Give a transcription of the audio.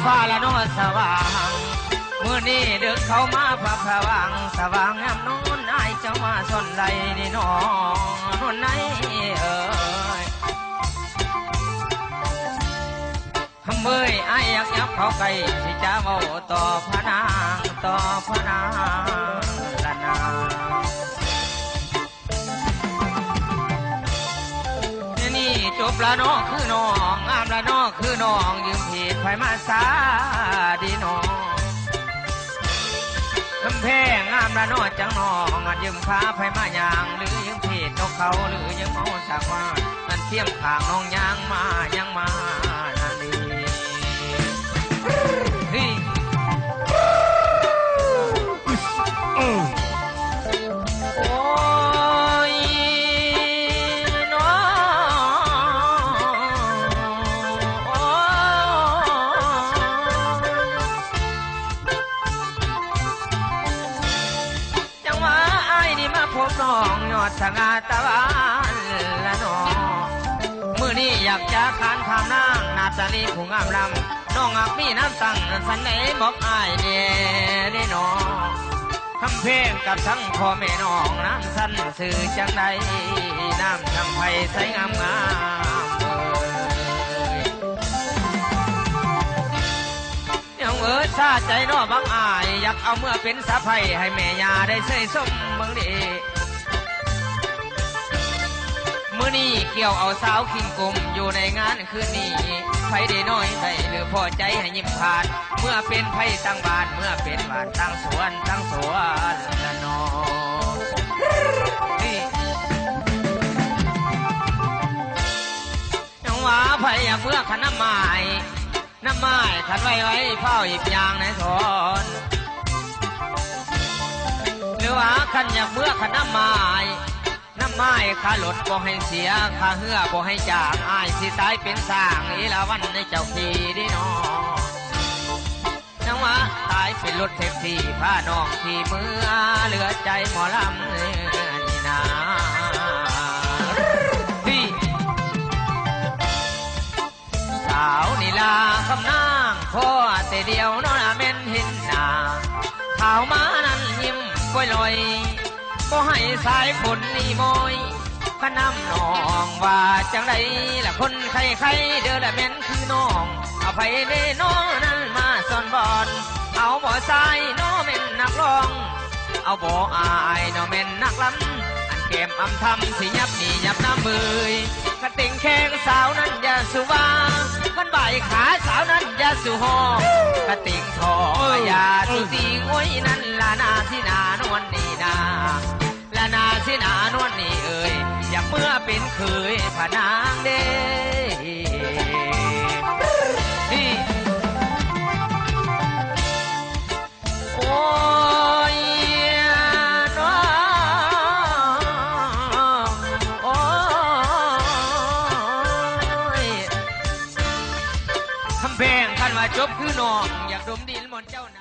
ฟ้าละนอสว่างเมื่อนี้เดินเข้ามาพระพระวังสว่างงามนู้นไอเจ้ามาสนไหลนี่น้องนวลไหนคำเมื่อยไอยักยับเข้าไกลที่จะเว้าต่อพระนางต่อพระนางละนานี่จบละน้องคือน้องงามละน้องคือน้องยืมผิดไฟมาสาดีน้องคำแพงงามละน้องจังน้องยืมขาไฟมายางหรือยืมผิดนกเขาหรือยืมเอาสักว่านั่นเทียมข้างน้องยางมายังมานั่นดีน้องยอดสง่าตะวันละน้องมือนี้อยากจะขานความนางนาตาลีผู้งามลำน้องอักมีน้ำตั้งสันไหนบอกอายเนี่ยน้องคำเพลงกับทั้งพ่อแม่น้องน้ำสั้นสื่อจังใดน้ำทางไผ่ใสงามงามยังซาใจน้อบังอายอยากเอาเมื่อเป็นสะใภ้ให้แม่ยาได้เสยสมบังดีมื้อนี้เกี่ยวเอาสาวขิงกลมอยู่ในงานคืนนี้ไผได้น้อยได้หรือพอใจให้ยิ้มผ่านเมื่อเป็นไผตั้งบ้านเมื่อเป็นบ้านตั้งสวนละนอยังว่าไผอยากเมื่อขันน้ำไม้ขันไว้เฝ้าอีกอย่างในสอนหรือว่าขันอยากเมื่อขันน้ำไม้ขาหลดบ่ให้เสียขาเหือบ่ให้จางอายสิตายเป็นสร้างอีลาวันในเจ้าพี่ดิน้องนังว่าตายเป็นรถแท็กซี่พาน้องที่เมื่อเหลือใจหมอลำนี่นาสาวนิลาคำนางพ่อแต่เดียวน้องเม่นเห็นหน้าขาวมานั้นยิ้มก้อยลอยก็ให้สายฝนนี่มอยขน้ำน้องว่าจังไรล่ะคนใครเด้อละเม่นคือน้องเอาไปเด้น้องนั้นมาซ่อนบอนเอาบ่อทรายน้องเม่นนักร้องเอาบ่ออายน้องเม่นนักล้ำอันเกมอำทำสิยับนี่ยับน้ำมือกระติ่งแข้งสาวนั้นอย่าสุวากันบ่ายขาสาวนั้นอย่าสุหอกระติ่งทออย่าสุตีงวยนั้นละนาที่นานวลนี่นาละนาที่นานวลนี่เอ่ยอยากเมื่อเป็นเคยผานางเด้โอ้ยน้องโอ้ยคำเพลงคันว่าจบคือน้องอยากดมดินมนเจ้า